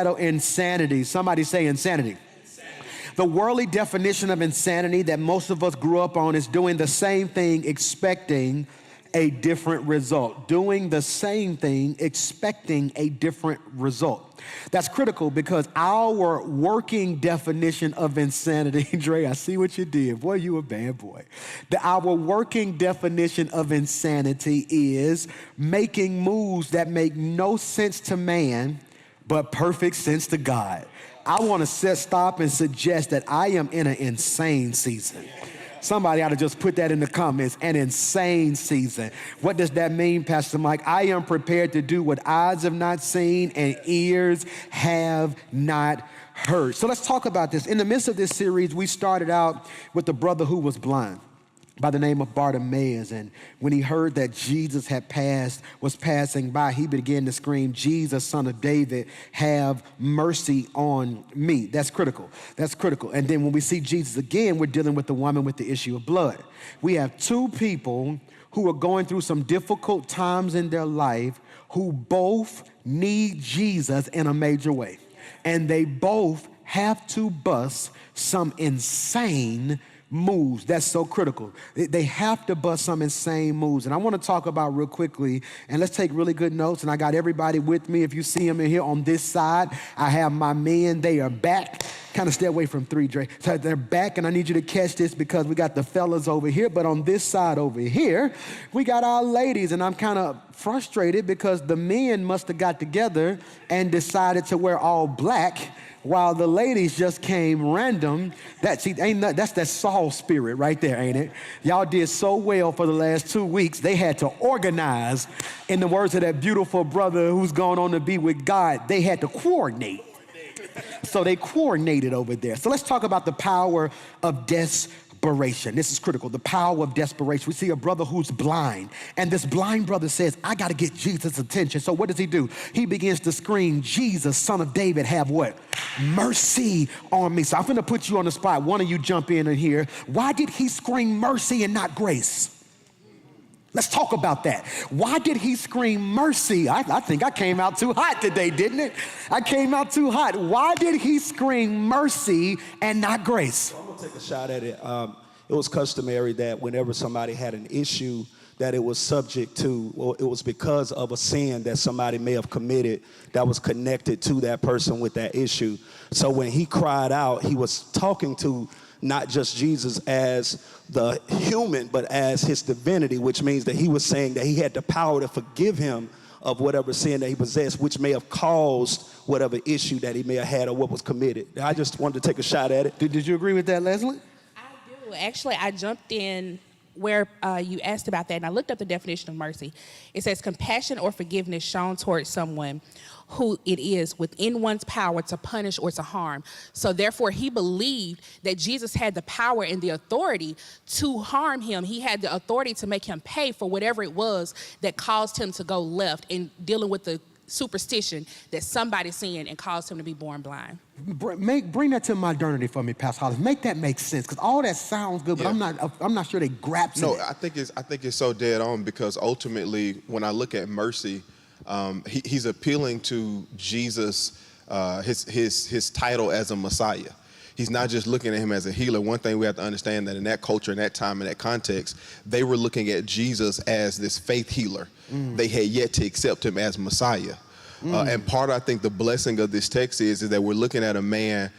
Insanity. Somebody say insanity. The worldly definition of insanity that most of us grew up on is doing the same thing, expecting a different result. Doing the same thing, expecting a different result. That's critical because our working definition of insanity, Dre, I see what you did. Boy, you a bad boy. Our working definition of insanity is making moves that make no sense to man, but perfect sense to God. I want to stop and suggest that I am in an insane season. Somebody ought to just put that in the comments, an insane season. What does that mean, Pastor Mike? I am prepared to do what eyes have not seen and ears have not heard. So let's talk about this. In the midst of this series, we started out with the brother who was blind by the name of Bartimaeus. And when he heard that Jesus was passing by, he began to scream, "Jesus, Son of David, have mercy on me." That's critical. That's critical. And then when we see Jesus again, we're dealing with the woman with the issue of blood. We have two people who are going through some difficult times in their life who both need Jesus in a major way. And they both have to bust some insane moves. That's so critical. They have to bust some insane moves. And I want to talk about real quickly, and let's take really good notes. And I got everybody with me. If you see them in here on this side, I have my men. They are back. Kind of stay away from 3, Dre. So they're back, and I need you to catch this because we got the fellas over here. But on this side over here, we got our ladies. And I'm kind of frustrated because the men must have got together and decided to wear all black, while the ladies just came random. That's that Saul spirit right there, ain't it? Y'all did so well for the last 2 weeks. They had to organize, in the words of that beautiful brother who's gone on to be with God, they had to coordinate. So they coordinated over there. So let's talk about the power of desperation. This is critical, the power of desperation. We see a brother who's blind, and this blind brother says, I got to get Jesus' attention. So what does he do? He begins to scream, "Jesus, Son of David, have what? Mercy on me." So I'm going to put you on the spot. One of you jump in here. Why did he scream mercy and not grace? Let's talk about that. Why did he scream mercy? I think I came out too hot today, didn't it? I came out too hot. Why did he scream mercy and not grace? I'm gonna take a shot at it. It was customary that whenever somebody had an issue that it was subject to, or it was because of a sin that somebody may have committed that was connected to that person with that issue. So when he cried out, he was talking to not just Jesus as the human, but as his divinity, which means that he was saying that he had the power to forgive him of whatever sin that he possessed, which may have caused whatever issue that he may have had or what was committed. I just wanted to take a shot at it. Did you agree with that, Leslie? I do. Actually, I jumped in where you asked about that, and I looked up the definition of mercy. It says compassion or forgiveness shown towards someone who it is within one's power to punish or to harm. So therefore, he believed that Jesus had the power and the authority to harm him. He had the authority to make him pay for whatever it was that caused him to go left in dealing with the superstition that somebody sinned and caused him to be born blind. Bring that to modernity for me, Pastor Hollis. Make that make sense, because all that sounds good, but I'm not sure they grasp it. No, I think it's so dead on, because ultimately, when I look at mercy, he's appealing to Jesus, his title as a Messiah. He's not just looking at him as a healer. One thing we have to understand, that in that culture, in that time, in that context, they were looking at Jesus as this faith healer. They had yet to accept him as Messiah. And part of, I think, the blessing of this text is that we're looking at a man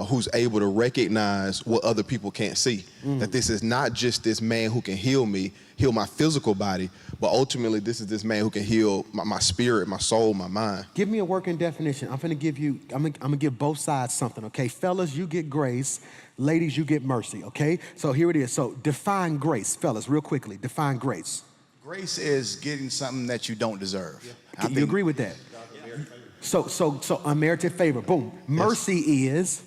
who's able to recognize what other people can't see. That this is not just this man who can heal me, heal my physical body, but ultimately this is this man who can heal my spirit, my soul, my mind. Give me a working definition. I'm gonna give both sides something, okay? Fellas, you get grace. Ladies, you get mercy, okay? So here it is. So define grace, fellas, real quickly. Define grace. Grace is getting something that you don't deserve. Yeah. You agree with that? So unmerited favor, boom. Mercy is?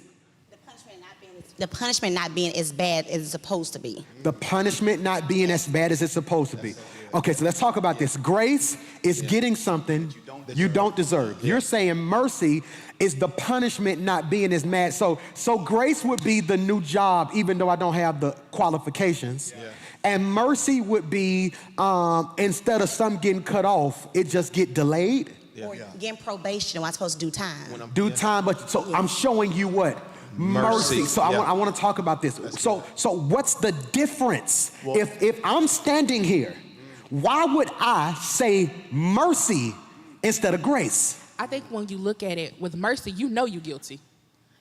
The punishment not being as bad as it's supposed to be. The punishment not being as bad as it's supposed to be. Okay, so let's talk about this. Grace is getting something you don't deserve. You're saying mercy is the punishment not being as mad. So grace would be the new job, even though I don't have the qualifications. And mercy would be, instead of some getting cut off, it just get delayed. Or getting probation, am I supposed to do time? Do time, but so I'm showing you what? Mercy. So I want to talk about this. So what's the difference? If I'm standing here, why would I say mercy instead of grace? I think when you look at it with mercy, you know you're guilty.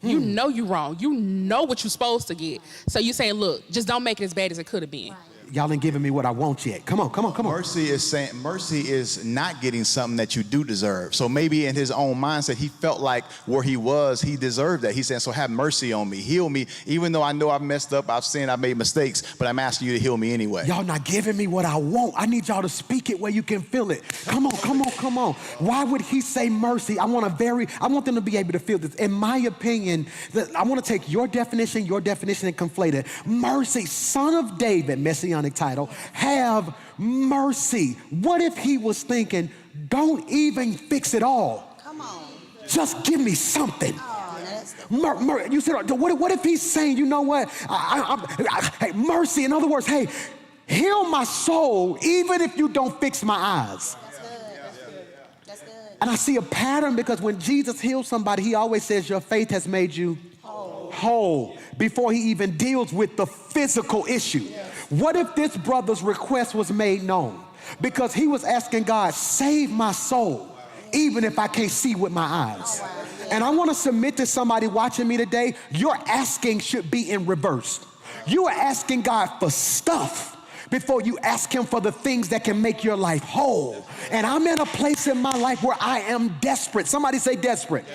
You know you're wrong. You know what you're supposed to get. So you're saying, look, just don't make it as bad as it could have been. Right. Y'all ain't giving me what I want yet. Come on. Mercy is not getting something that you do deserve. So maybe in his own mindset, he felt like where he was, he deserved that. He's saying, so have mercy on me, heal me, even though I know I've messed up, I've sinned, I've made mistakes, but I'm asking you to heal me anyway. Y'all not giving me what I want. I need y'all to speak it where you can feel it. Come on. Why would he say mercy? I want them to be able to feel this. In my opinion, I want to take your definition, and conflate it. Mercy, son of David, messianic title, have mercy. What if he was thinking, don't even fix it all. Come on. Just give me something. Oh, You said, what if he's saying, you know what? Hey, mercy. In other words, hey, heal my soul even if you don't fix my eyes. that's good. And I see a pattern because when Jesus heals somebody, he always says, your faith has made you whole before he even deals with the physical issue. What if this brother's request was made known? Because he was asking God, save my soul, even if I can't see with my eyes. And I want to submit to somebody watching me today, your asking should be in reverse. You are asking God for stuff before you ask him for the things that can make your life whole. And I'm in a place in my life where I am desperate. Somebody say desperate.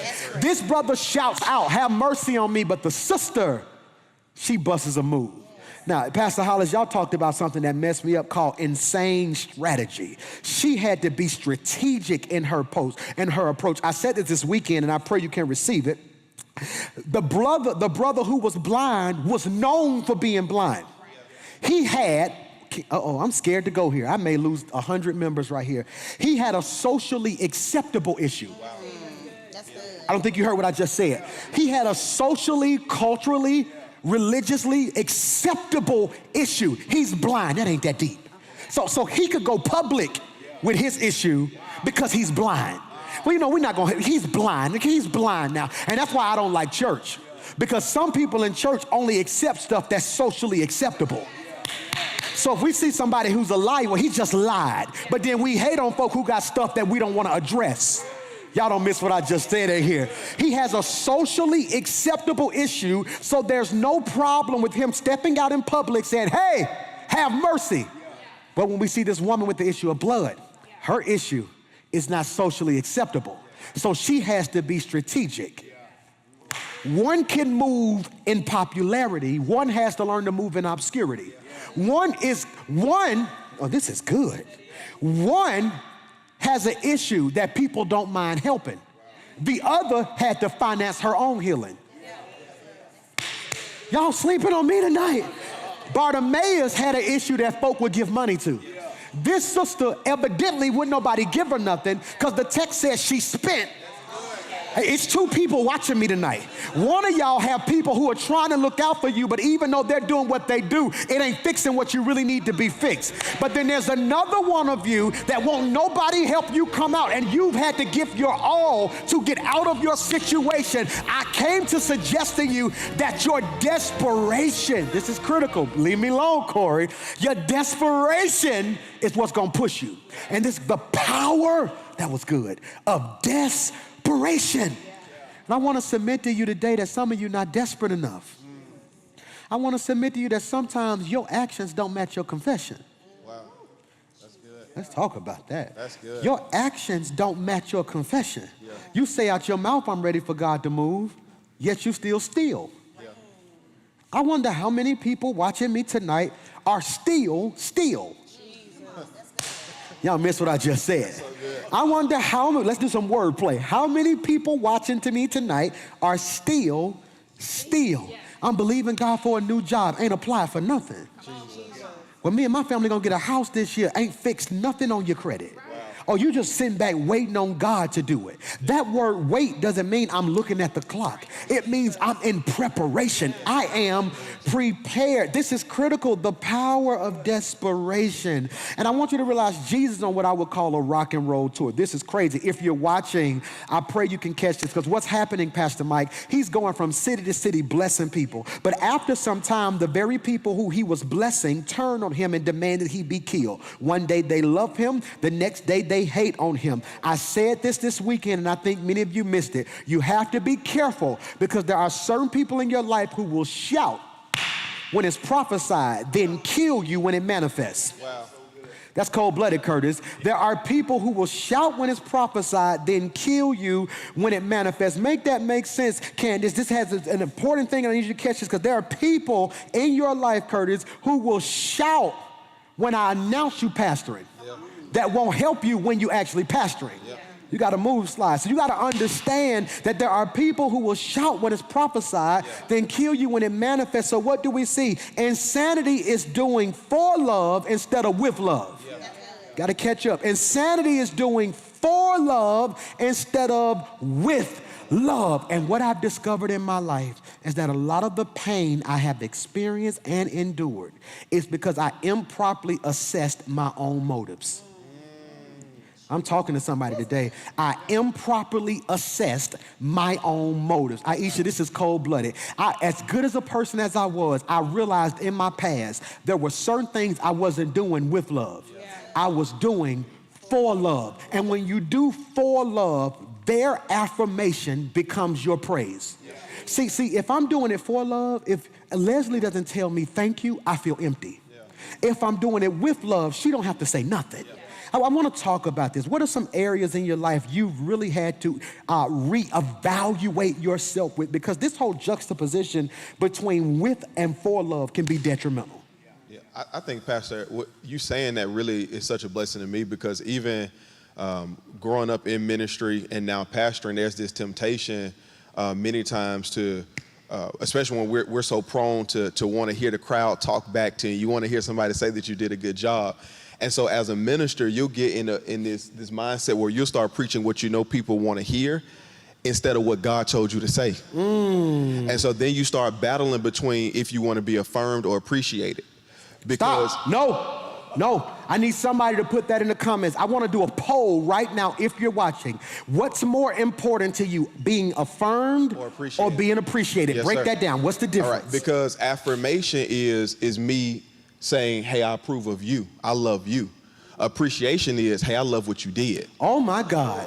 This brother shouts out, have mercy on me, but the sister, she busts a move. Now, Pastor Hollis, y'all talked about something that messed me up called insane strategy. She had to be strategic in her approach. I said this weekend, and I pray you can receive it. The brother who was blind was known for being blind. He had, I'm scared to go here. I may lose 100 members right here. He had a socially acceptable issue. That's good. I don't think you heard what I just said. He had a socially, culturally, religiously acceptable issue. He's blind. That ain't that deep. So he could go public with his issue because he's blind. Well, you know, he's blind. He's blind now. And that's why I don't like church. Because some people in church only accept stuff that's socially acceptable. So if we see somebody who's a liar, well, he just lied. But then we hate on folk who got stuff that we don't want to address. Y'all don't miss what I just said in here. He has a socially acceptable issue, so there's no problem with him stepping out in public saying, hey, have mercy. But when we see this woman with the issue of blood, her issue is not socially acceptable. So she has to be strategic. One can move in popularity. One has to learn to move in obscurity. This is good. One has an issue that people don't mind helping. The other had to finance her own healing. Y'all sleeping on me tonight? Bartimaeus had an issue that folk would give money to. This sister evidently wouldn't nobody give her nothing because the text says she spent. Hey, it's two people watching me tonight. One of y'all have people who are trying to look out for you, but even though they're doing what they do, it ain't fixing what you really need to be fixed. But then there's another one of you that won't nobody help you come out, and you've had to give your all to get out of your situation. I came to suggest to you that your desperation, this is critical, leave me alone, Corey, your desperation is what's gonna push you. And this the power, that was good, of desperation. And I want to submit to you today that some of you are not desperate enough. I want to submit to you that sometimes your actions don't match your confession. Wow, that's good. Let's talk about that. That's good. Your actions don't match your confession. Yeah. You say out your mouth, I'm ready for God to move, yet you still steal. Yeah. I wonder how many people watching me tonight are still. Y'all missed what I just said. So I wonder how many, let's do some wordplay. How many people watching to me tonight are still? I'm believing God for a new job, ain't applied for nothing. Jesus. Well, me and my family gonna get a house this year, ain't fixed nothing on your credit. Wow. or you just sitting back waiting on God to do it. That word wait doesn't mean I'm looking at the clock. It means I'm in preparation. I am prepared. This is critical, the power of desperation. And I want you to realize Jesus is on what I would call a rock and roll tour. This is crazy. If you're watching, I pray you can catch this, because what's happening, Pastor Mike, he's going from city to city blessing people. But after some time, the very people who he was blessing turned on him and demanded he be killed. One day they love him, the next day they hate on him. I said this weekend, and I think many of you missed it. You have to be careful, because there are certain people in your life who will shout when it's prophesied, then kill you when it manifests. Wow. That's cold-blooded, Curtis. There are people who will shout when it's prophesied, then kill you when it manifests. Make that make sense, Candace. This has an important thing, and I need you to catch this, because there are people in your life, Curtis, who will shout when I announce you pastoring. Yeah. That won't help you when you actually pastoring. Yeah. You got to move slides. So you got to understand that there are people who will shout when it's prophesied, then kill you when it manifests. So what do we see? Insanity is doing for love instead of with love. Got to catch up. Insanity is doing for love instead of with love. And what I've discovered in my life is that a lot of the pain I have experienced and endured is because I improperly assessed my own motives. I'm talking to somebody today. I improperly assessed my own motives. Aisha, this is cold-blooded. As good as a person as I was, I realized in my past there were certain things I wasn't doing with love. I was doing for love. And when you do for love, their affirmation becomes your praise. See, if I'm doing it for love, if Leslie doesn't tell me thank you, I feel empty. If I'm doing it with love, she don't have to say nothing. I want to talk about this. What are some areas in your life you've really had to reevaluate yourself with? Because this whole juxtaposition between with and for love can be detrimental. Yeah, I think, Pastor, what you saying that really is such a blessing to me, because even growing up in ministry and now pastoring, there's this temptation many times to, especially when we're so prone to want to hear the crowd talk back to you. You want to hear somebody say that you did a good job. And so as a minister, you'll get in this mindset where you'll start preaching what you know people want to hear instead of what God told you to say. And so then you start battling between if you want to be affirmed or appreciated. Because Stop. No. I need somebody to put that in the comments. I want to do a poll right now if you're watching. What's more important to you, being affirmed or being appreciated? Yes, Break sir. that down. What's the difference? All right, because affirmation is me saying, hey, I approve of you. I love you. Appreciation is, hey, I love what you did. Oh my God.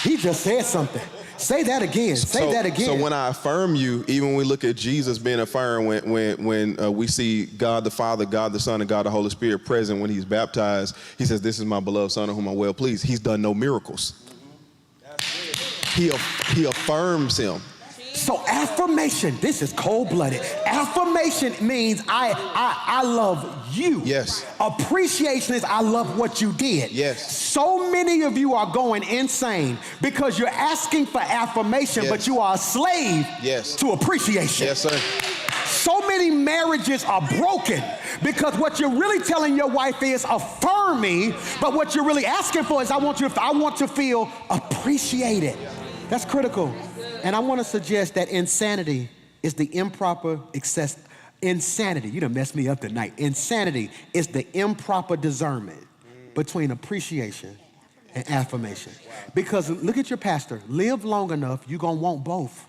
He just said something. Say that again. Say that again. So when I affirm you, even when we look at Jesus being affirmed, when we see God the Father, God the Son, and God the Holy Spirit present when he's baptized, he says, this is my beloved Son in whom I'm well pleased. He's done no miracles. He affirms him. So affirmation, this is cold-blooded. Affirmation means I love you. Yes. Appreciation is I love what you did. Yes. So many of you are going insane because you're asking for affirmation, but you are a slave to appreciation. Yes, sir. So many marriages are broken because what you're really telling your wife is affirm me, but what you're really asking for is I want to feel appreciated. That's critical. And I want to suggest that insanity is the improper excess. Insanity, you done messed me up tonight. Insanity is the improper discernment between appreciation and affirmation. Because look at your pastor. Live long enough, you're going to want both.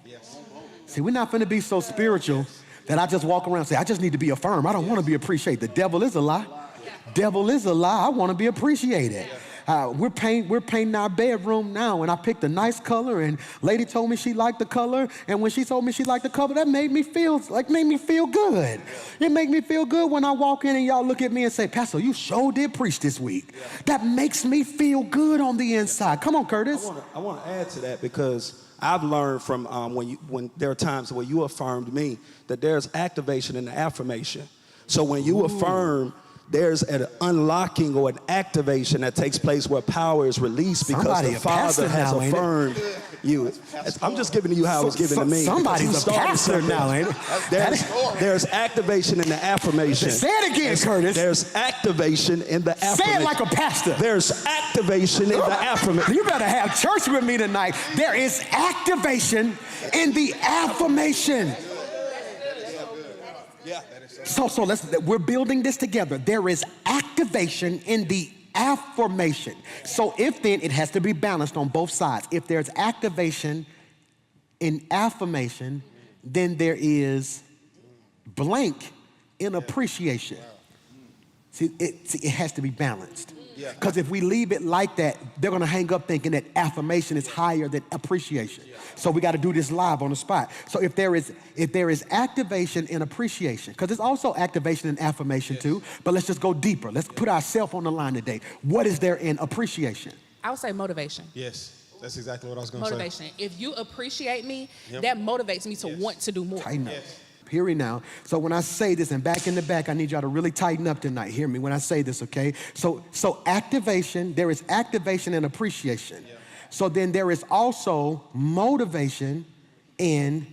See, we're not going to be so spiritual that I just walk around and say, I just need to be affirmed. I don't want to be appreciated. The devil is a lie. Devil is a lie. I want to be appreciated. We're painting our bedroom now, and I picked a nice color, and lady told me she liked the color, and when she told me she liked the color, that made me feel good. It made me feel good when I walk in and y'all look at me and say, Pastor, you sure did preach this week. That makes me feel good on the inside. Come on, Curtis. I want to add to that, because I've learned from when there are times where you affirmed me that there's activation in the affirmation. So when you affirm, there's an unlocking or an activation that takes place where power is released because Somebody the a pastor Father has now, ain't it? affirmed you. I'm just giving you how it was given to me. Somebody's because a he started pastor something. now, ain't it? There's activation in the affirmation. Say it again, Curtis. There's activation in the affirmation. Say it like a pastor. There's activation in the affirmation. You better have church with me tonight. There is activation in the affirmation. So we're building this together. There is activation in the affirmation. So if then it has to be balanced on both sides. If there's activation in affirmation, then there is blank in appreciation. See, it has to be balanced. Because if we leave it like that, they're going to hang up thinking that affirmation is higher than appreciation. So we got to do this live on the spot. So if there is activation in appreciation, because there's also activation in affirmation too, but let's just go deeper. Let's put ourselves on the line today. What is there in appreciation? I would say motivation. Yes, that's exactly what I was going to say. Motivation. If you appreciate me, that motivates me to want to do more. Tighten up. Hear me now. So when I say this, and back in the back, I need y'all to really tighten up tonight. Hear me when I say this, okay? So activation, there is activation and appreciation. So then there is also motivation in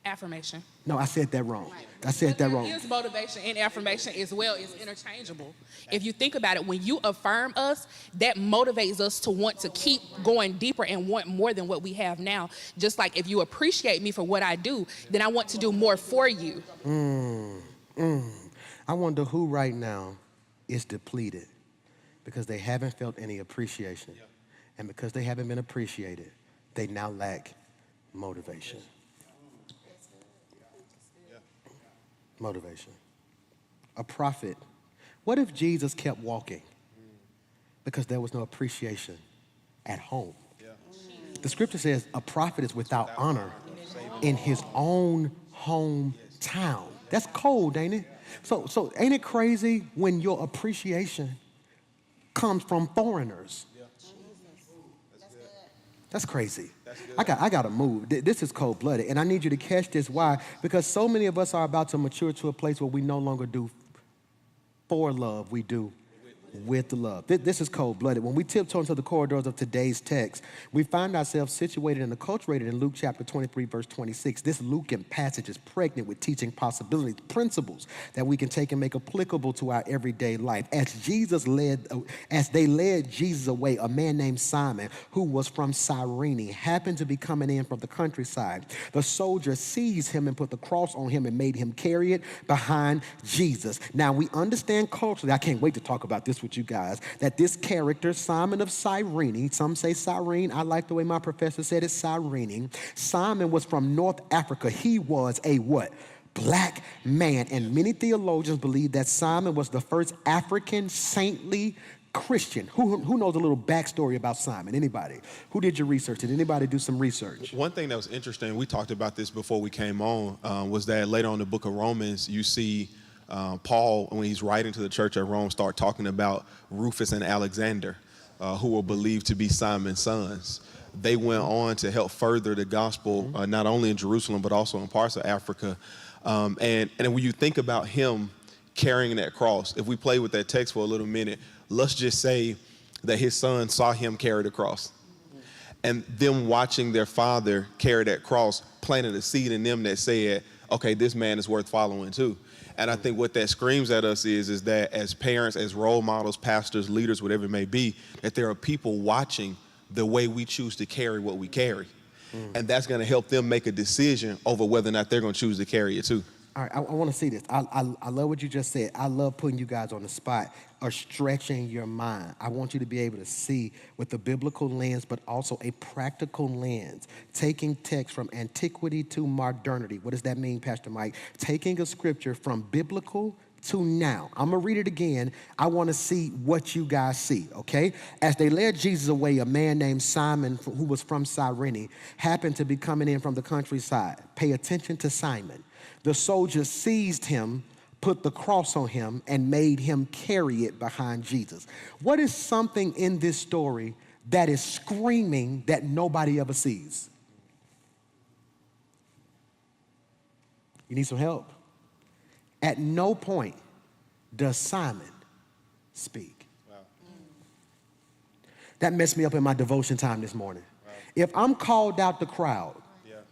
Affirmation. No, I said that wrong. I said that wrong. There is motivation and affirmation as well. It's interchangeable. If you think about it, when you affirm us, that motivates us to want to keep going deeper and want more than what we have now. Just like if you appreciate me for what I do, then I want to do more for you. I wonder who right now is depleted because they haven't felt any appreciation. And because they haven't been appreciated, they now lack motivation. Motivation. A prophet. What if Jesus kept walking because there was no appreciation at home? The scripture says a prophet is without honor in his own hometown. That's cold, ain't it? So ain't it crazy when your appreciation comes from foreigners? That's crazy. I got to move. This is cold-blooded, and I need you to catch this. Why? Because so many of us are about to mature to a place where we no longer do for love, we do with love. This is cold-blooded. When we tiptoe into the corridors of today's text, we find ourselves situated and acculturated in Luke chapter 23, verse 26. This Lucan passage is pregnant with teaching possibilities, principles that we can take and make applicable to our everyday life. As they led Jesus away, a man named Simon, who was from Cyrene, happened to be coming in from the countryside. The soldier seized him and put the cross on him and made him carry it behind Jesus. Now, we understand culturally, I can't wait to talk about this with you guys, that this character, Simon of Cyrene, some say Cyrene, I like the way my professor said it, Cyrene. Simon was from North Africa. He was a what? Black man. And many theologians believe that Simon was the first African saintly Christian. Who knows a little backstory about Simon? Anybody? Who did your research? Did anybody do some research? One thing that was interesting, we talked about this before we came on, was that later on in the book of Romans, you see Paul, when he's writing to the church at Rome, start talking about Rufus and Alexander, who were believed to be Simon's sons. They went on to help further the gospel, not only in Jerusalem, but also in parts of Africa. And when you think about him carrying that cross, if we play with that text for a little minute, let's just say that his son saw him carry the cross. And them watching their father carry that cross planted a seed in them that said, okay, this man is worth following too. And I think what that screams at us is that as parents, as role models, pastors, leaders, whatever it may be, that there are people watching the way we choose to carry what we carry. And that's going to help them make a decision over whether or not they're going to choose to carry it too. All right, I want to see this. I love what you just said. I love putting you guys on the spot or stretching your mind. I want you to be able to see with the biblical lens, but also a practical lens, taking text from antiquity to modernity. What does that mean, Pastor Mike? Taking a scripture from biblical to now. I'm going to read it again. I want to see what you guys see, okay? As they led Jesus away, a man named Simon, who was from Cyrene, happened to be coming in from the countryside. Pay attention to Simon. The soldiers seized him, put the cross on him, and made him carry it behind Jesus. What is something in this story that is screaming that nobody ever sees? You need some help? At no point does Simon speak. Wow. That messed me up in my devotion time this morning. Wow. If I'm called out the crowd,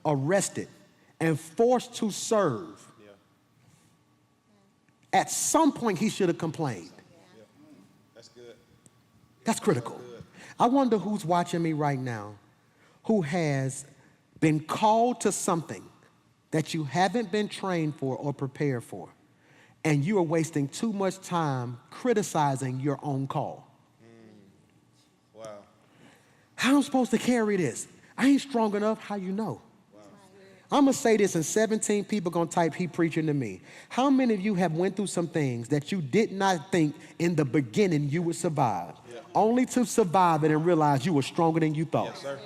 arrested, and forced to serve, at some point he should have complained. That's good. That's critical. I wonder who's watching me right now who has been called to something that you haven't been trained for or prepared for, and you are wasting too much time criticizing your own call. Wow. How am I supposed to carry this? I ain't strong enough. How you know? I'm gonna say this, and 17 people gonna type, he preaching to me. How many of you have went through some things that you did not think in the beginning you would survive, only to survive it and realize you were stronger than you thought? Yes, sir.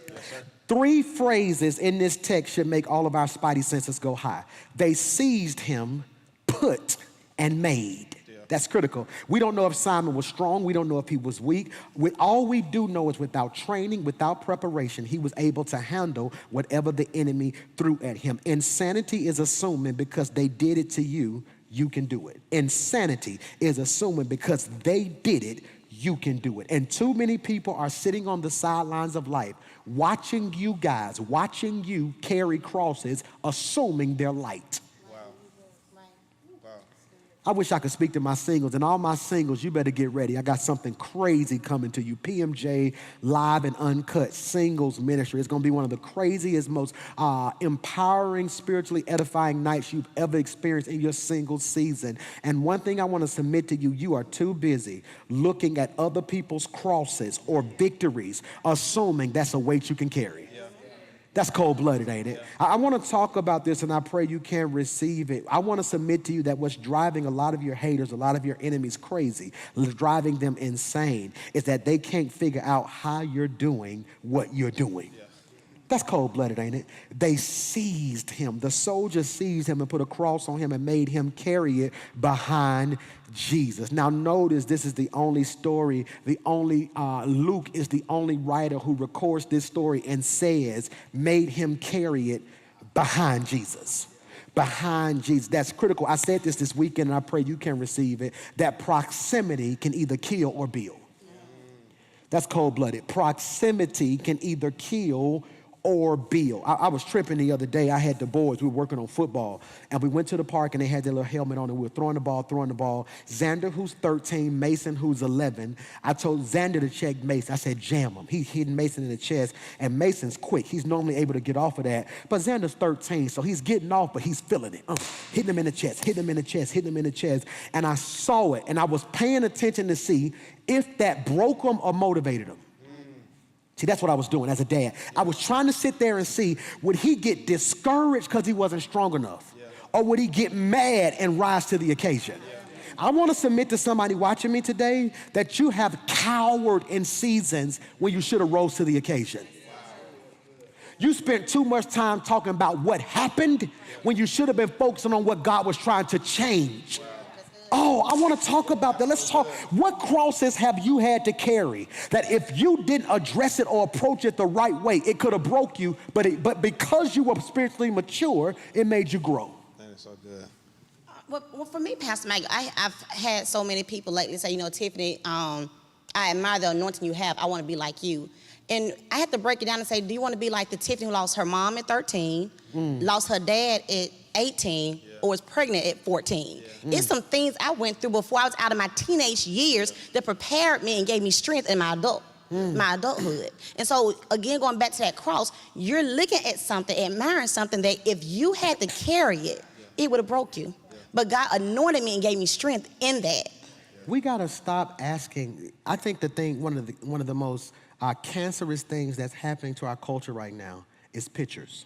Yes, sir. 3 phrases in this text should make all of our spidey senses go high. They seized him, put, and made. That's critical. We don't know if Simon was strong. We don't know if he was weak. All we do know is without training, without preparation, he was able to handle whatever the enemy threw at him. Insanity is assuming because they did it to you, you can do it. Insanity is assuming because they did it, you can do it. And too many people are sitting on the sidelines of life, watching you guys, watching you carry crosses, assuming they're light. I wish I could speak to my singles, and all my singles, you better get ready. I got something crazy coming to you. PMJ Live and Uncut Singles Ministry. It's going to be one of the craziest, most empowering, spiritually edifying nights you've ever experienced in your single season. And one thing I want to submit to you, you are too busy looking at other people's crosses or victories, assuming that's a weight you can carry. That's cold-blooded, ain't it? I want to talk about this, and I pray you can receive it. I want to submit to you that what's driving a lot of your haters, a lot of your enemies crazy, driving them insane, is that they can't figure out how you're doing what you're doing. That's cold-blooded, ain't it? They seized him. The soldiers seized him and put a cross on him and made him carry it behind Jesus. Now notice this is the only story, Luke is the only writer who records this story and says, made him carry it behind Jesus. Behind Jesus. That's critical. I said this weekend, and I pray you can receive it, that proximity can either kill or build. That's cold-blooded. Proximity can either kill or build. I was tripping the other day. I had the boys, we were working on football, and we went to the park and they had their little helmet on and we were throwing the ball. Xander, who's 13, Mason, who's 11. I told Xander to check Mason. I said, jam him. He's hitting Mason in the chest, and Mason's quick. He's normally able to get off of that, but Xander's 13, so he's getting off, but he's feeling it. Hitting him in the chest, hitting him in the chest, hitting him in the chest, and I saw it, and I was paying attention to see if that broke him or motivated him. See, that's what I was doing as a dad. I was trying to sit there and see, would he get discouraged because he wasn't strong enough? Or would he get mad and rise to the occasion? I want to submit to somebody watching me today that you have cowered in seasons when you should have rose to the occasion. You spent too much time talking about what happened when you should have been focusing on what God was trying to change. Oh, I want to talk about that. Let's talk. What crosses have you had to carry that if you didn't address it or approach it the right way, it could have broke you, but because you were spiritually mature, it made you grow? That is so good. Well, for me, Pastor Mike, I've had so many people lately say, Tiffany, I admire the anointing you have. I want to be like you. And I had to break it down and say, do you want to be like the Tiffany who lost her mom at 13, lost her dad at 18, or was pregnant at 14? It's some things I went through before I was out of my teenage years that prepared me and gave me strength in my adulthood. And so, again, going back to that cross, you're looking at something, admiring something that if you had to carry it, it would have broke you. But God anointed me and gave me strength in that. We got to stop asking. I think one of the most cancerous things that's happening to our culture right now is pictures.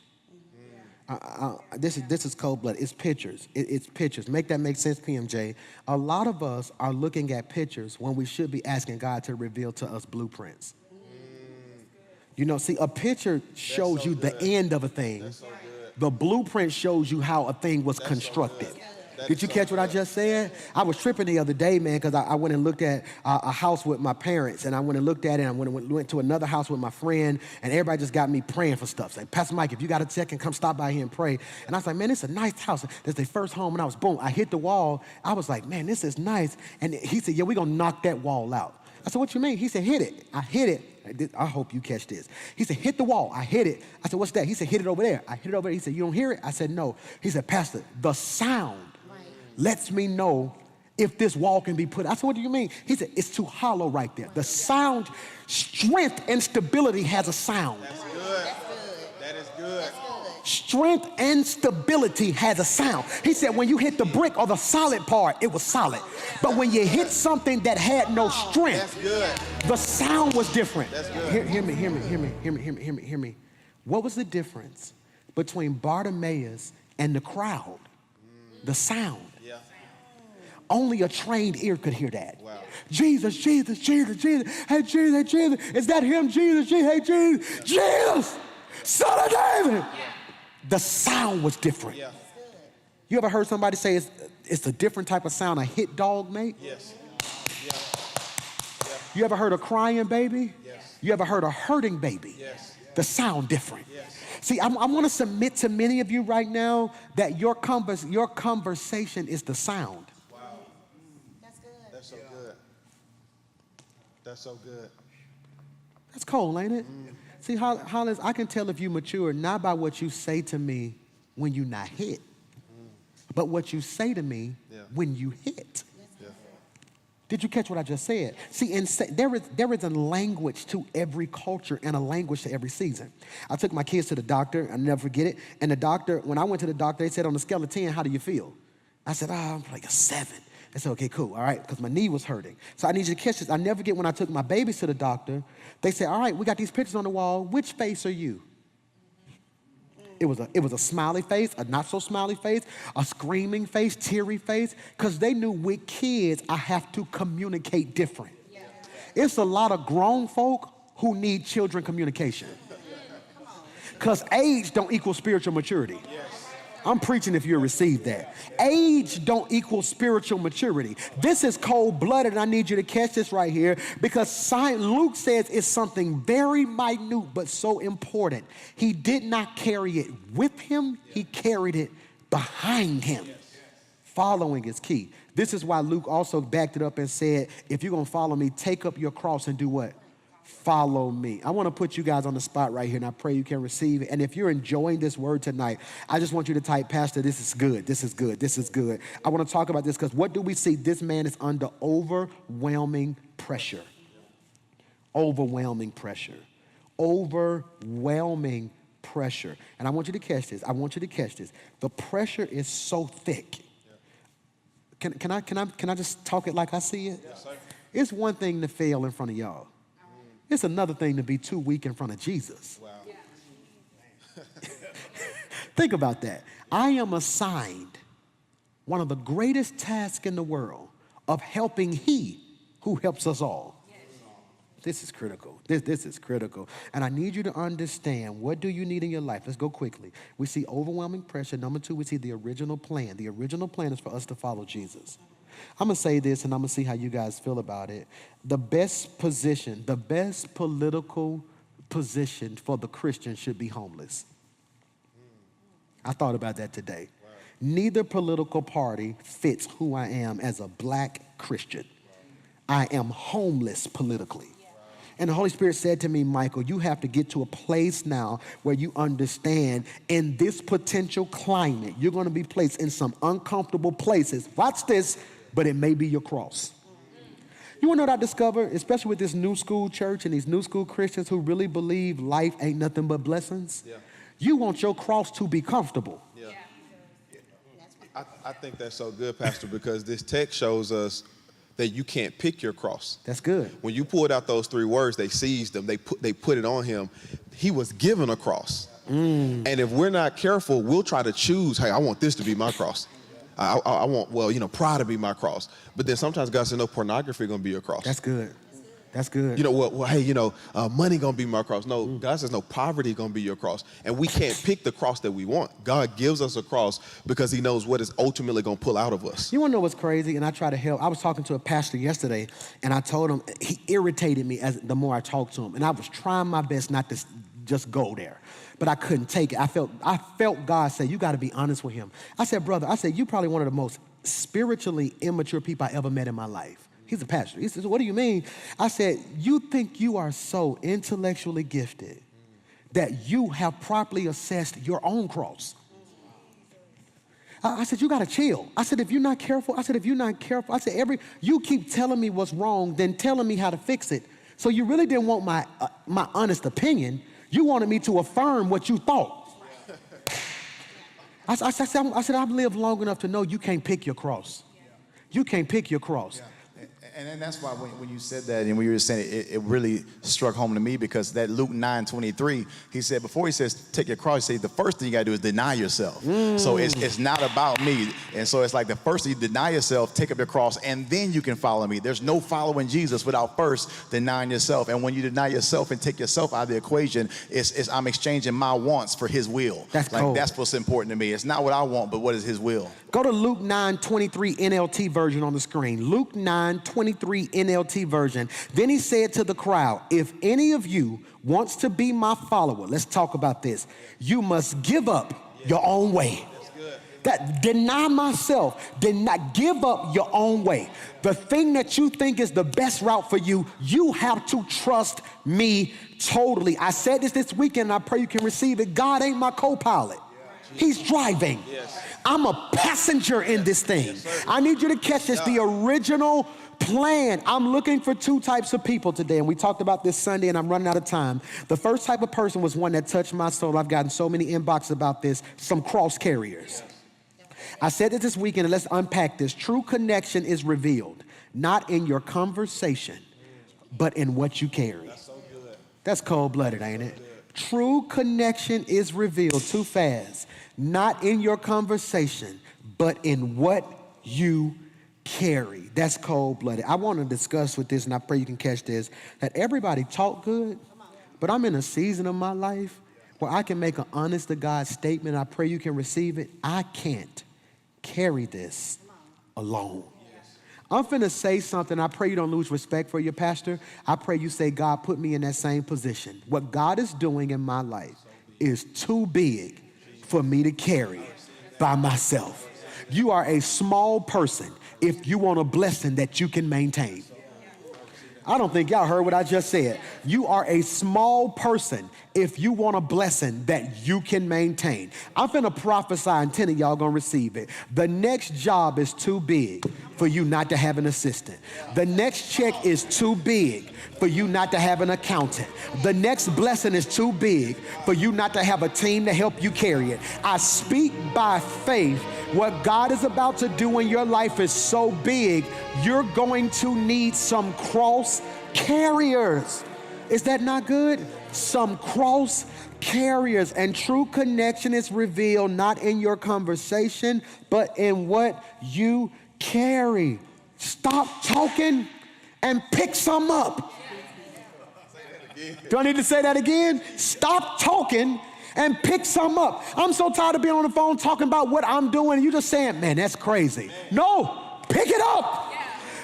This is cold-blooded. It's pictures. It's pictures. Make that make sense, PMJ. A lot of us are looking at pictures when we should be asking God to reveal to us blueprints. See, a picture shows you the end of a thing. The blueprint shows you how a thing was constructed. Did you catch what I just said? I was tripping the other day, man, because I went and looked at a house with my parents, and I went and looked at it, and I went to another house with my friend, and everybody just got me praying for stuff. Say, Pastor Mike, if you got a second, come stop by here and pray. And I was like, man, it's a nice house. That's their first home, and I was, boom, I hit the wall. I was like, man, this is nice. And he said, yeah, we're going to knock that wall out. I said, what you mean? He said, hit it. I hit it. I hope you catch this. He said, hit the wall. I hit it. I said, what's that? He said, hit it over there. I hit it over there. He said, you don't hear it? I said, no. He said, Pastor, the sound lets me know if this wall can be put. I said, what do you mean? He said, it's too hollow right there. The sound, strength and stability has a sound. That's good. That is good. Strength and stability has a sound. He said, when you hit the brick or the solid part, it was solid. But when you hit something that had no strength, That's good. the sound was different. That's good. Hear me. What was the difference between Bartimaeus and the crowd? The sound. Yeah. Only a trained ear could hear that. Wow. Jesus, Jesus, Jesus, Jesus. Hey, Jesus, hey, Jesus. Is that him, Jesus? Hey, Jesus. Jesus, Son of David. Yeah. The sound was different. Yeah. You ever heard somebody say it's a different type of sound a hit dog make? Yes. You ever heard a crying baby? Yes. You ever heard a hurting baby? Yes. The sound different. Yes. See, I want to submit to many of you right now that your conversation is the sound. Wow. That's good. That's so good. That's so good. That's cold, ain't it? See, Hollis, I can tell if you mature not by what you say to me when you're not hit, but what you say to me when you hit. Yeah. Did you catch what I just said? See, there is a language to every culture and a language to every season. I took my kids to the doctor. I'll never forget it. And the doctor, when I went to the doctor, they said, on a scale of 10, how do you feel? I said, I'm like a 7. They said, okay, cool, all right, because my knee was hurting. So I need you to catch this. I never forget when I took my babies to the doctor, they said, all right, we got these pictures on the wall. Which face are you? It was a smiley face, a not so smiley face, a screaming face, teary face, because they knew with kids, I have to communicate different. Yeah. It's a lot of grown folk who need children communication. Because age don't equal spiritual maturity. I'm preaching if you receive that. Age don't equal spiritual maturity. This is cold-blooded, and I need you to catch this right here because Luke says it's something very minute but so important. He did not carry it with him. He carried it behind him. Following is key. This is why Luke also backed it up and said, if you're going to follow me, take up your cross and do what? Follow me. I want to put you guys on the spot right here, and I pray you can receive it. And if you're enjoying this word tonight, I just want you to type, Pastor, this is good, this is good, this is good. I want to talk about this because what do we see? This man is under overwhelming pressure. Overwhelming pressure. Overwhelming pressure. And I want you to catch this. I want you to catch this. The pressure is so thick. Can I just talk it like I see it? Yes, sir. It's one thing to fail in front of y'all. It's another thing to be too weak in front of Jesus. Wow. Think about that. I am assigned one of the greatest tasks in the world of helping He who helps us all. This is critical. This is critical. And I need you to understand, what do you need in your life? Let's go quickly. We see overwhelming pressure. Number 2, we see the original plan. The original plan is for us to follow Jesus. I'm going to say this, and I'm going to see how you guys feel about it. The best position, the best political position for the Christian should be homeless. I thought about that today. Wow. Neither political party fits who I am as a black Christian. I am homeless politically. And the Holy Spirit said to me, Michael, you have to get to a place now where you understand in this potential climate, you're going to be placed in some uncomfortable places. Watch this, but it may be your cross. You want to know what I discovered, especially with this new school church and these new school Christians who really believe life ain't nothing but blessings? Yeah. You want your cross to be comfortable. Yeah. I think that's so good, Pastor, because this text shows us that you can't pick your cross. That's good. When you pulled out those 3 words, they seized them, they put it on him. He was given a cross. And if we're not careful, we'll try to choose, hey, I want this to be my cross. I want, pride to be my cross. But then sometimes God said, no, pornography is going to be your cross. That's good. That's good. You know, hey, money gonna be my cross. No, God says no, poverty gonna be your cross. And we can't pick the cross that we want. God gives us a cross because he knows what is ultimately gonna pull out of us. You wanna know what's crazy? And I try to help. I was talking to a pastor yesterday, and I told him, he irritated me the more I talked to him. And I was trying my best not to just go there. But I couldn't take it. I felt God say, you gotta be honest with him. I said, brother, you probably one of the most spiritually immature people I ever met in my life. He's a pastor. He says, what do you mean? I said, you think you are so intellectually gifted that you have properly assessed your own cross. I said, you gotta chill. I said, if you're not careful, you keep telling me what's wrong, then telling me how to fix it. So you really didn't want my honest opinion. You wanted me to affirm what you thought. I said, I've lived long enough to know you can't pick your cross. You can't pick your cross. And that's why when you said that and when you were saying it, it really struck home to me, because that Luke 9:23, he said, before he says take your cross, he said the first thing you gotta do is deny yourself. So it's not about me. And so it's like the first thing you deny yourself, take up your cross, and then you can follow me. There's no following Jesus without first denying yourself. And when you deny yourself and take yourself out of the equation, it's I'm exchanging my wants for his will. That's cool. That's what's important to me. It's not what I want, but what is his will. Go to Luke 9:23 NLT version on the screen. Luke 9:23 NLT version. Then he said to the crowd, if any of you wants to be my follower, let's talk about this. You must give up your own way. That deny myself, give up your own way. The thing that you think is the best route for you, you have to trust me totally. I said this weekend, and I pray you can receive it. God ain't my co-pilot. He's driving. I'm a passenger in this thing. I need you to catch this, the original plan. I'm looking for two types of people today, and we talked about this Sunday, and I'm running out of time. The first type of person was one that touched my soul. I've gotten so many inboxes about this, some cross carriers. I said it this weekend, and let's unpack this. True connection is revealed, not in your conversation, but in what you carry. That's cold-blooded, ain't it? True connection is revealed too fast, not in your conversation, but in what you carry. That's cold-blooded. I want to discuss with this, and I pray you can catch this, that everybody talk good, but I'm in a season of my life where I can make an honest to God statement. I pray you can receive it. I can't carry this alone. I'm finna say something. I pray you don't lose respect for your pastor. I pray you say, God, put me in that same position. What God is doing in my life is too big for me to carry by myself. You are a small person if you want a blessing that you can maintain. I don't think y'all heard what I just said. You are a small person if you want a blessing that you can maintain. I'm finna prophesy, and 10 of y'all gonna receive it. The next job is too big for you not to have an assistant. The next check is too big for you not to have an accountant. The next blessing is too big for you not to have a team to help you carry it. I speak by faith. What God is about to do in your life is so big, you're going to need some cross carriers. Is that not good? Some cross carriers. And true connection is revealed not in your conversation, but in what you carry. Stop talking and pick some up. Do I need to say that again? Stop talking and pick some up. I'm so tired of being on the phone talking about what I'm doing, and you just saying, man, that's crazy. No, pick it up.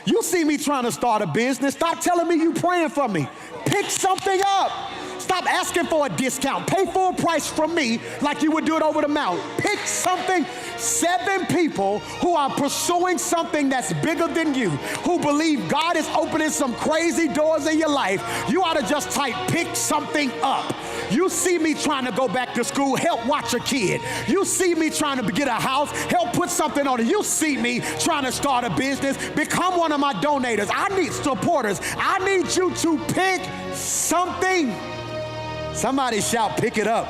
You see me trying to start a business. Stop telling me you praying for me. Pick something up. Stop asking for a discount. Pay full price from me like you would do it over the mouth. Pick something. 7 people who are pursuing something that's bigger than you, who believe God is opening some crazy doors in your life. You ought to just type, pick something up. You see me trying to go back to school, help watch a kid. You see me trying to get a house, help put something on it. You see me trying to start a business, become one of my donators. I need supporters. I need you to pick something. Somebody shout, pick it up.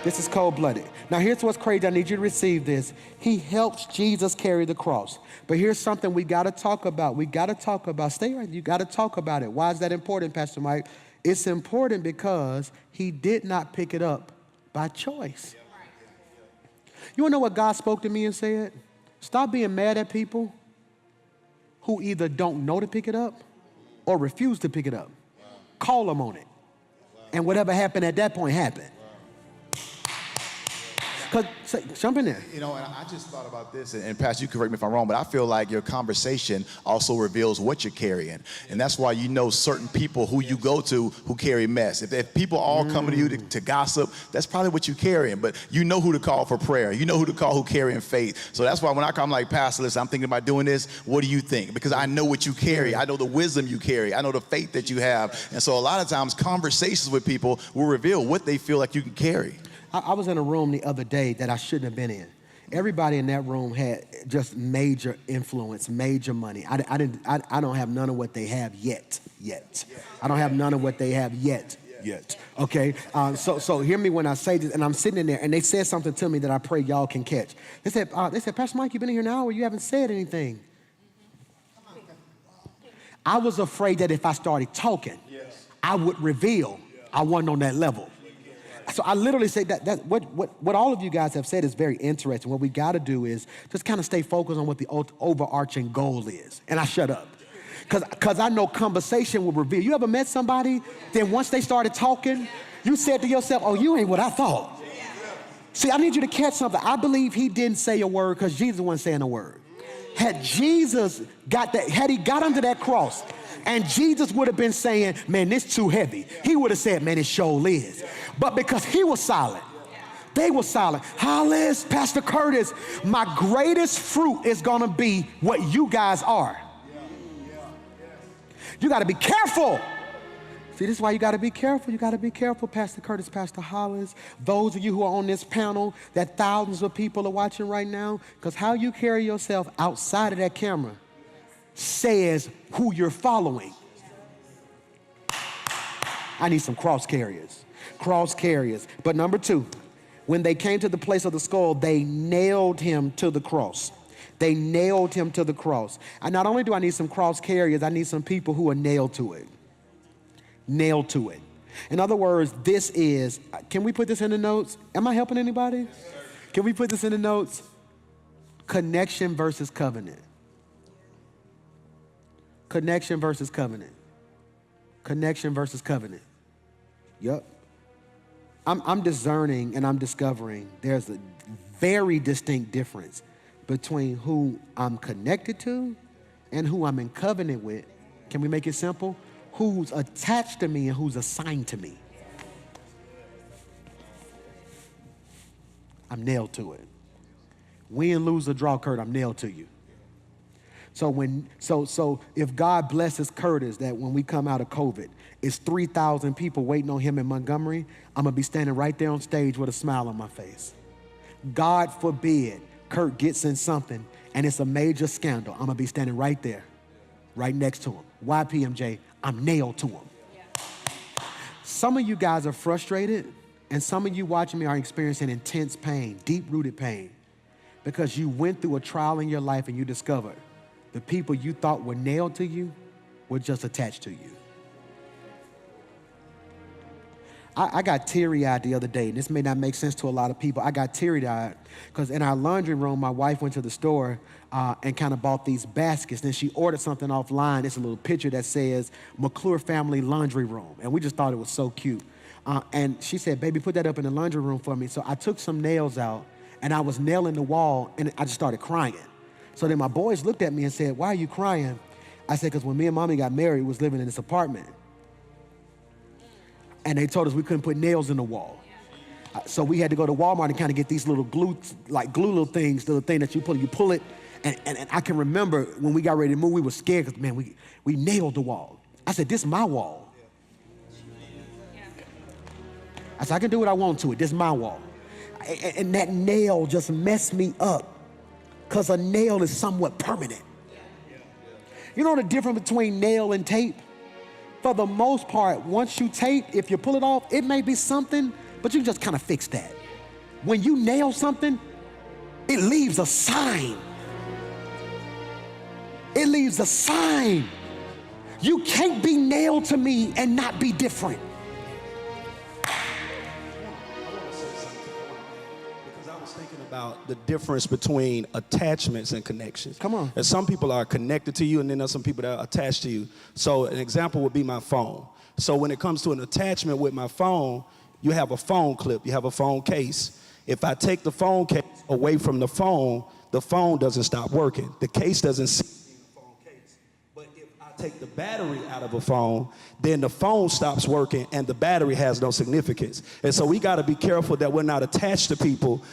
This is cold-blooded. Now here's what's crazy. I need you to receive this. He helps Jesus carry the cross. But here's something we got to talk about. We got to talk about. Stay right. You got to talk about it. Why is that important, Pastor Mike? It's important because he did not pick it up by choice. You want to know what God spoke to me and said? Stop being mad at people who either don't know to pick it up or refuse to pick it up. Call them on it. And whatever happened at that point happened. Jump in there. You know, and I just thought about this, and Pastor, you correct me if I'm wrong, but I feel like your conversation also reveals what you're carrying. And that's why you know certain people who you go to who carry mess. If people all coming to you to gossip, that's probably what you're carrying. But you know who to call for prayer. You know who to call who carrying faith. So that's why when I come like, Pastor, listen, I'm thinking about doing this. What do you think? Because I know what you carry. I know the wisdom you carry. I know the faith that you have. And so a lot of times conversations with people will reveal what they feel like you can carry. I was in a room the other day that I shouldn't have been in. Everybody in that room had just major influence, major money. I don't have none of what they have yet. I don't have none of what they have yet. Okay, so hear me when I say this, and I'm sitting in there, and they said something to me that I pray y'all can catch. They said, Pastor Mike, you've been in here an hour, you haven't said anything. I was afraid that if I started talking, I would reveal I wasn't on that level. So I literally say that what all of you guys have said is very interesting. What we got to do is just kind of stay focused on what the overarching goal is. And I shut up. Because I know conversation will reveal. You ever met somebody, then once they started talking, you said to yourself, oh, you ain't what I thought. See, I need you to catch something. I believe he didn't say a word because Jesus wasn't saying a word. Had Jesus got that, had he got under that cross, and Jesus would have been saying, man, this too heavy, he would have said, man, it sure is. But because he was silent, they were silent. Hollis, Pastor Curtis, my greatest fruit is gonna be what you guys are. You gotta be careful. See, this is why you gotta be careful. You gotta be careful, Pastor Curtis, Pastor Hollis, those of you who are on this panel that thousands of people are watching right now, because how you carry yourself outside of that camera says who you're following. I need some cross carriers. But number two, when they came to the place of the skull, they nailed him to the cross. And not only do I need some cross carriers, I need some people who are nailed to it. In other words, this is, can we put this in the notes? Am I helping anybody? Yes, can we put this in the notes? Connection versus covenant. Connection versus covenant. Yep. I'm discerning and I'm discovering there's a very distinct difference between who I'm connected to and who I'm in covenant with. Can we make it simple? Who's attached to me and who's assigned to me. I'm nailed to it. Win, lose, or draw, Kurt, I'm nailed to you. So if God blesses Curtis that when we come out of COVID, it's 3,000 people waiting on him in Montgomery, I'm gonna be standing right there on stage with a smile on my face. God forbid Kurt gets in something and it's a major scandal, I'm gonna be standing right there, right next to him. Why, PMJ? I'm nailed to him. Some of you guys are frustrated, and some of you watching me are experiencing intense pain, deep-rooted pain, because you went through a trial in your life and you discovered the people you thought were nailed to you were just attached to you. I got teary-eyed the other day, and this may not make sense to a lot of people. I got teary-eyed because in our laundry room, my wife went to the store and kind of bought these baskets. Then she ordered something offline. It's a little picture that says McClure Family Laundry Room, and we just thought it was so cute. And she said, baby, put that up in the laundry room for me. So I took some nails out, and I was nailing the wall, and I just started crying. So then my boys looked at me and said, why are you crying? I said, because when me and mommy got married, we was living in this apartment. And they told us we couldn't put nails in the wall. So we had to go to Walmart and kind of get these little glue little things, the little thing that you pull it. And I can remember when we got ready to move, we were scared because, man, we nailed the wall. I said, this is my wall. I said, I can do what I want to it. This is my wall. And that nail just messed me up because a nail is somewhat permanent. You know the difference between nail and tape? For the most part, once you tape, if you pull it off, it may be something, but you just kind of fix that. When you nail something, it leaves a sign. It leaves a sign. You can't be nailed to me and not be different. I want to say something because I was thinking about the difference between attachments and connections. Come on. And some people are connected to you, and then there's some people that are attached to you. So an example would be my phone. So when it comes to an attachment with my phone, you have a phone clip, you have a phone case. If I take the phone case away from the phone doesn't stop working. The case doesn't cease being a phone case. But if I take the battery out of a phone, then the phone stops working and the battery has no significance. And so we got to be careful that we're not attached to people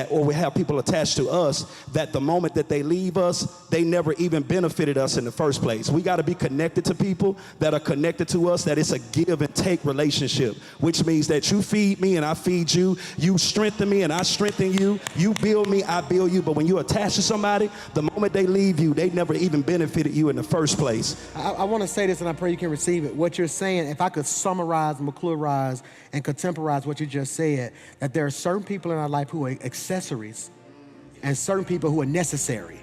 or we have people attached to us that the moment that they leave us, they never even benefited us in the first place. We got to be connected to people that are connected to us, that it's a give and take relationship, which means that you feed me and I feed you, you strengthen me and I strengthen you, you build me, I build you. But when you're attached to somebody, the moment they leave you, they never even benefited you in the first place. I want to say this, and I pray you can receive it. What you're saying, if I could summarize, McClurize, and contemporize what you just said, that there are certain people in our life who are accessories and certain people who are necessary.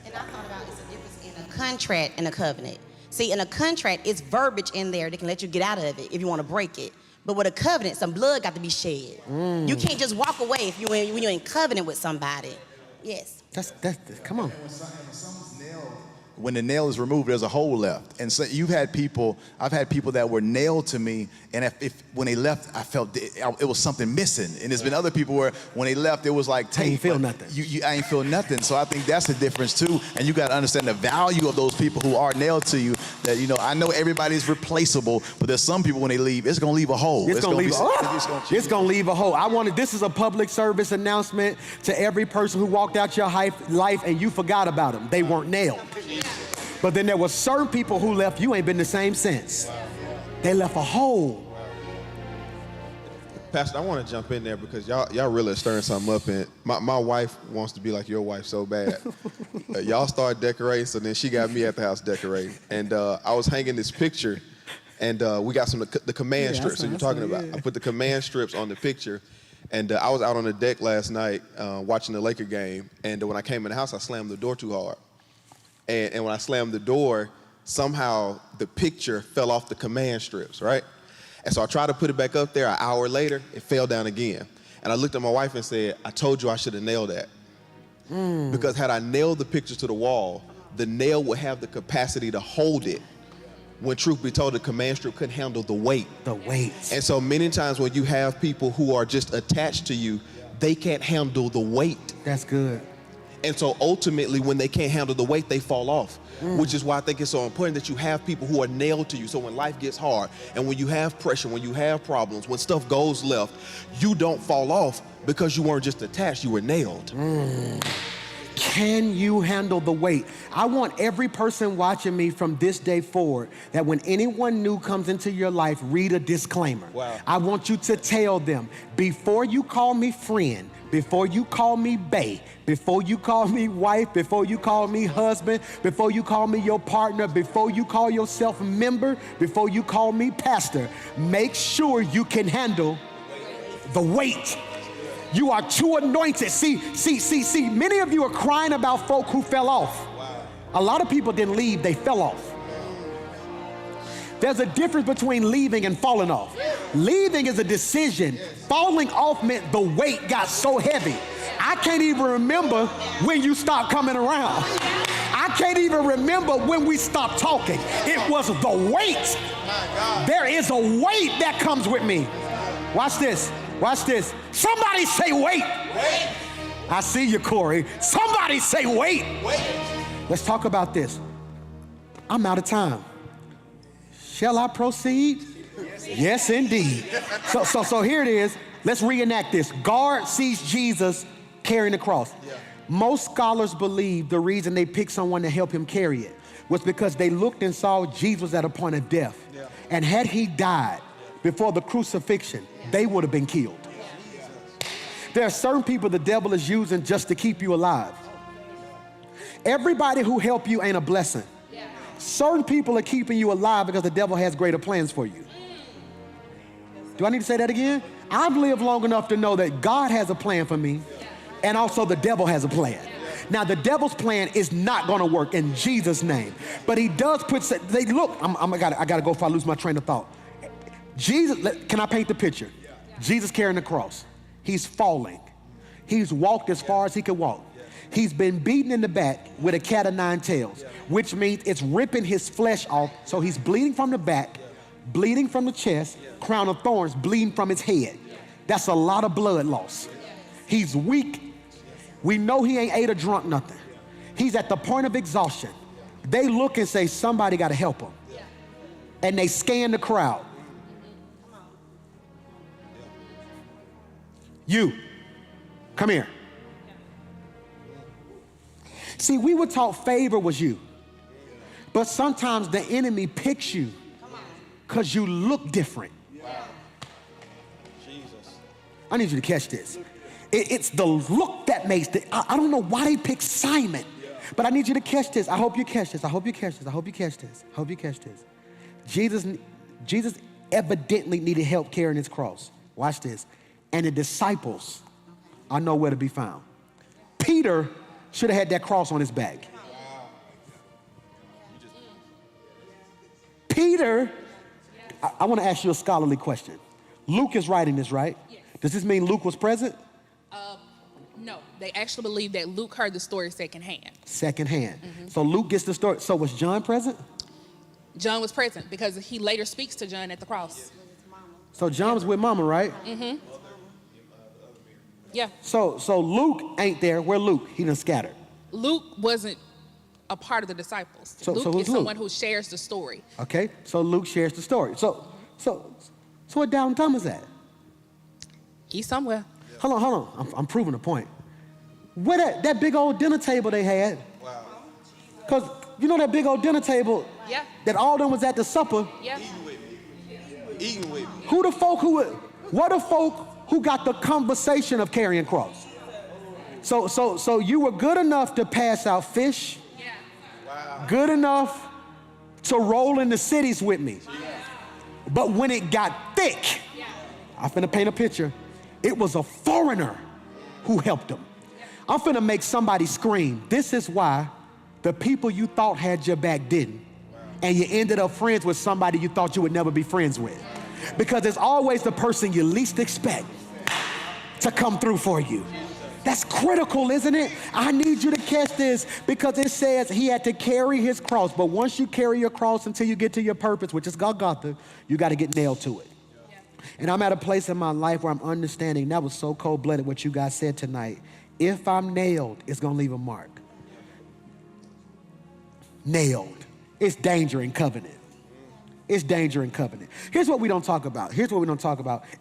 And I thought about it's a difference in a contract and a covenant. See, in a contract, it's verbiage in there that can let you get out of it if you want to break it. But with a covenant, some blood got to be shed. You can't just walk away when you're in covenant with somebody. Yes. That's come on. When the nail is removed, there's a hole left. And so I've had people that were nailed to me, and if when they left, I felt it was something missing. And there's been other people where when they left, it was like tape. I ain't feel nothing. I ain't feel nothing. So I think that's the difference too. And you got to understand the value of those people who are nailed to you. That, I know everybody's replaceable, but there's some people when they leave, it's gonna leave a hole. It's gonna leave a hole. This is a public service announcement to every person who walked out your life and you forgot about them. They weren't nailed. But then there were certain people who left, you ain't been the same since. They left a hole. Pastor, I want to jump in there because y'all really stirring something up. And my wife wants to be like your wife so bad. Y'all started decorating, so then she got me at the house decorating. And I was hanging this picture, and we got the command strips that you're talking about. I put the command strips on the picture. And I was out on the deck last night watching the Laker game. And when I came in the house, I slammed the door too hard. And when I slammed the door, somehow the picture fell off the command strips, right? And so I tried to put it back up there. An hour later, it fell down again. And I looked at my wife and said, I told you I should have nailed that. Because had I nailed the picture to the wall, the nail would have the capacity to hold it. When truth be told, the command strip couldn't handle the weight. The weight. And so many times when you have people who are just attached to you, they can't handle the weight. That's good. And so ultimately, when they can't handle the weight, they fall off, which is why I think it's so important that you have people who are nailed to you. So when life gets hard and when you have pressure, when you have problems, when stuff goes left, you don't fall off because you weren't just attached, you were nailed. Can you handle the weight? I want every person watching me from this day forward that when anyone new comes into your life, read a disclaimer. Wow. I want you to tell them, before you call me friend, before you call me bae, before you call me wife, before you call me husband, before you call me your partner, before you call yourself a member, before you call me pastor, make sure you can handle the weight. You are too anointed. See, many of you are crying about folk who fell off. A lot of people didn't leave, they fell off. There's a difference between leaving and falling off. Leaving is a decision. Falling off meant the weight got so heavy. I can't even remember when you stopped coming around. I can't even remember when we stopped talking. It was the weight. There is a weight that comes with me. Watch this. Watch this. Somebody say wait. Wait. I see you, Corey. Somebody say wait. Wait. Let's talk about this. I'm out of time. Shall I proceed? Yes, indeed. So here it is. Let's reenact this. Guard sees Jesus carrying the cross. Most scholars believe the reason they picked someone to help him carry it was because they looked and saw Jesus was at a point of death. And had he died before the crucifixion, they would have been killed. There are certain people the devil is using just to keep you alive. Everybody who helped you ain't a blessing. Certain people are keeping you alive because the devil has greater plans for you. Do I need to say that again? I've lived long enough to know that God has a plan for me, and also the devil has a plan. Now, the devil's plan is not going to work in Jesus' name, but he does put. Look, I got to go before I lose my train of thought. Jesus, can I paint the picture? Jesus carrying the cross. He's falling. He's walked as far as he could walk. He's been beaten in the back with a cat of nine tails, which means it's ripping his flesh off. So he's bleeding from the back, bleeding from the chest, crown of thorns, bleeding from his head. That's a lot of blood loss. He's weak. We know he ain't ate or drunk nothing. He's at the point of exhaustion. They look and say, somebody got to help him. And they scan the crowd. You, come here. See, we were taught favor was you. But sometimes the enemy picks you because you look different. I need you to catch this. It's the look that makes it. I don't know why they picked Simon, but I need you to catch this. I hope you catch this. I hope you catch this. I hope you catch this. I hope you catch this. Jesus evidently needed help carrying his cross. Watch this. And the disciples are nowhere to be found. Peter should have had that cross on his back. Peter, I want to ask you a scholarly question. Luke is writing this, right? Yes. Does this mean Luke was present? No, they actually believe that Luke heard the story secondhand. Secondhand. So Luke gets the story. So was John present? John was present because he later speaks to John at the cross. So John was with Mama, right? Yeah. So Luke ain't there. Where Luke? He done scattered. Luke wasn't a part of the disciples. So Luke who's is someone Luke? who shares the story. Okay. So Luke shares the story. So where Down Thomas at? He's somewhere. Hold on. I'm proving a point. Where that big old dinner table they had? Because you know that big old dinner table Yeah. that all them was at the supper? Yeah. Eating with me. What the folk who got the conversation of carrying cross? So you were good enough to pass out fish, good enough to roll in the cities with me. But when it got thick, I'm finna paint a picture. It was a foreigner who helped them. I'm finna make somebody scream. This is why the people you thought had your back didn't. And you ended up friends with somebody you thought you would never be friends with. Because it's always the person you least expect to come through for you. That's critical, isn't it? I need you to catch this because it says he had to carry his cross. But once you carry your cross until you get to your purpose, which is Golgotha, you got to get nailed to it. And I'm at a place in my life where I'm understanding that was so cold-blooded what you guys said tonight. If I'm nailed, it's going to leave a mark. Nailed. It's danger in covenant. It's danger in covenant. Here's what we don't talk about.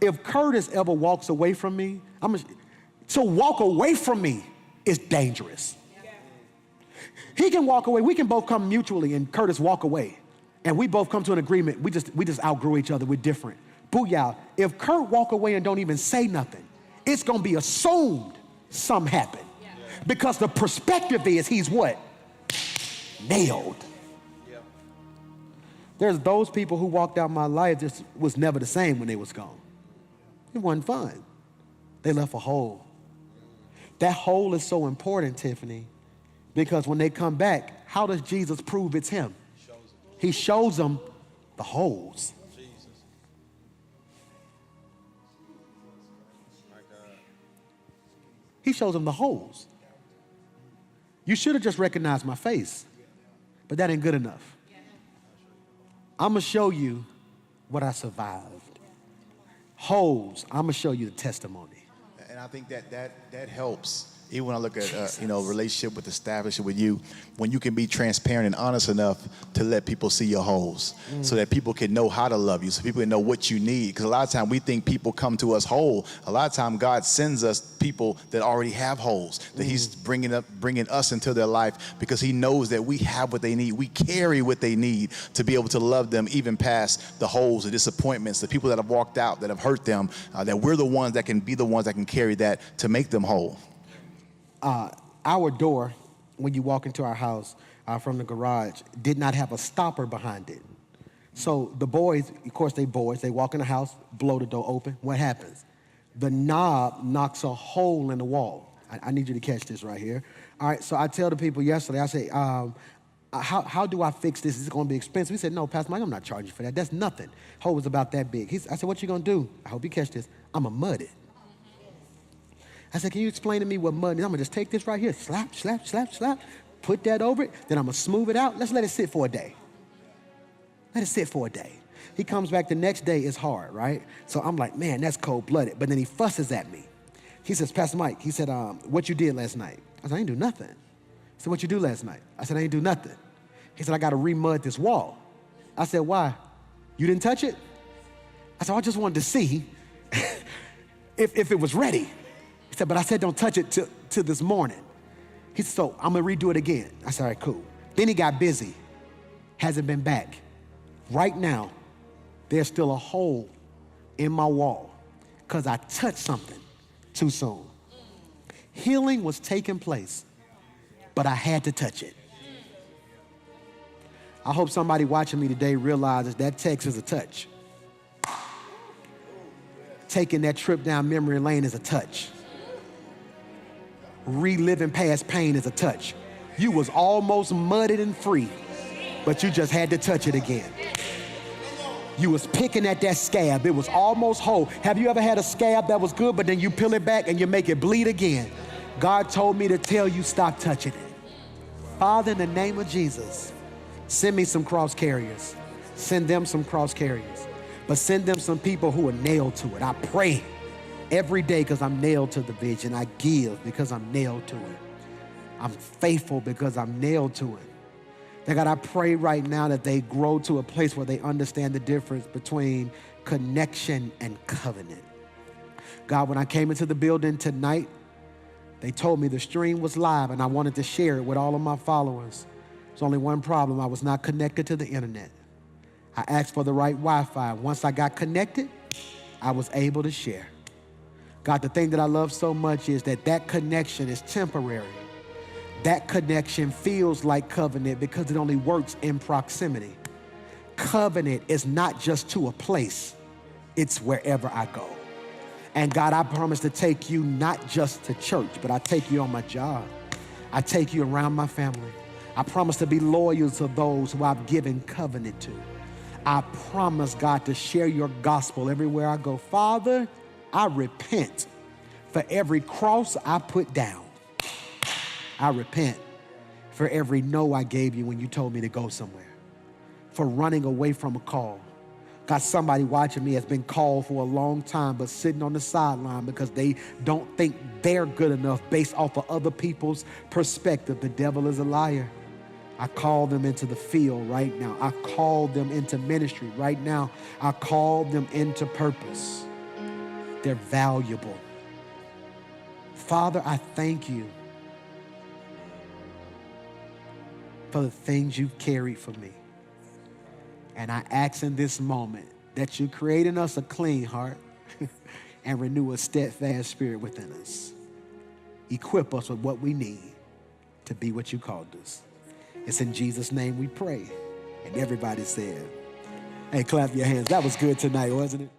If Curtis ever walks away from me, to walk away from me is dangerous. He can walk away. We can both come mutually and Curtis walk away. And we both come to an agreement. We just outgrew each other. We're different. Booyah. If Kurt walk away and don't even say nothing, it's going to be assumed something happened. Because the perspective is he's what? Nailed. There's those people who walked out my life just was never the same when they was gone. It wasn't fun. They left a hole. That hole is so important, Tiffany, because when they come back, how does Jesus prove it's him? He shows them the holes. He shows them the holes. You should have just recognized my face, but that ain't good enough. I'm going to show you what I survived. Holes, I'm going to show you the testimony. And I think that helps. Even when I look at relationship with establishing with you, when you can be transparent and honest enough to let people see your holes, so that people can know how to love you, so people can know what you need. Because a lot of times we think people come to us whole. A lot of times God sends us people that already have holes, that He's bringing us into their life because He knows that we have what they need. We carry what they need to be able to love them even past the holes, the disappointments, the people that have walked out, that have hurt them. That we're the ones that can be the ones that can carry that to make them whole. Our door, when you walk into our house from the garage, did not have a stopper behind it. So the boys, of course they walk in the house, blow the door open. What happens? The knob knocks a hole in the wall. I need you to catch this right here. All right, so I tell the people yesterday, I say, how do I fix this? Is it going to be expensive? He said, no, Pastor Mike, I'm not charging you for that. That's nothing. Hole was about that big. I said, what you going to do? I hope you catch this. I'm going to mud it. I said, can you explain to me what mud is? I'm gonna just take this right here, slap, slap, slap, slap, put that over it, then I'm gonna smooth it out. Let's let it sit for a day. Let it sit for a day. He comes back the next day, it's hard, right? So I'm like, man, that's cold-blooded. But then he fusses at me. He says, Pastor Mike, he said, what you did last night? I said, I didn't do nothing. He said, what you do last night? I said, I didn't do nothing. He said, I gotta re-mud this wall. I said, why? You didn't touch it? I said, I just wanted to see if it was ready. He said, but I said don't touch it till this morning. He said, so I'm gonna redo it again. I said, all right, cool. Then he got busy, hasn't been back. Right now, there's still a hole in my wall because I touched something too soon. Healing was taking place, but I had to touch it. I hope somebody watching me today realizes that text is a touch. Taking that trip down memory lane is a touch. Reliving past pain is a touch. You was almost mudded and free, but you just had to touch it again. You was picking at that scab. It was almost whole. Have you ever had a scab that was good, but then you peel it back and you make it bleed again? God told me to tell you, stop touching it. Father, in the name of Jesus, send me some cross carriers. Send them some cross carriers. But send them some people who are nailed to it. I pray every day because I'm nailed to the vision. I give because I'm nailed to it. I'm faithful because I'm nailed to it. That God, I pray right now that they grow to a place where they understand the difference between connection and covenant. God, when I came into the building tonight, they told me the stream was live and I wanted to share it with all of my followers. There's only one problem. I was not connected to the internet. I asked for the right Wi-Fi. Once I got connected, I was able to share. God, the thing that I love so much is that connection is temporary. That connection feels like covenant because it only works in proximity. Covenant is not just to a place, it's wherever I go. And God, I promise to take you not just to church, but I take you on my job. I take you around my family. I promise to be loyal to those who I've given covenant to. I promise, God, to share your gospel everywhere I go. Father, I repent for every cross I put down. I repent for every no I gave you when you told me to go somewhere, for running away from a call. God, somebody watching me has been called for a long time, but sitting on the sideline because they don't think they're good enough based off of other people's perspective. The devil is a liar. I call them into the field right now. I call them into ministry right now. I call them into purpose. They're valuable. Father, I thank you for the things you've carried for me. And I ask in this moment that you create in us a clean heart and renew a steadfast spirit within us. Equip us with what we need to be what you called us. It's in Jesus' name we pray. And everybody said, hey, clap your hands. That was good tonight, wasn't it?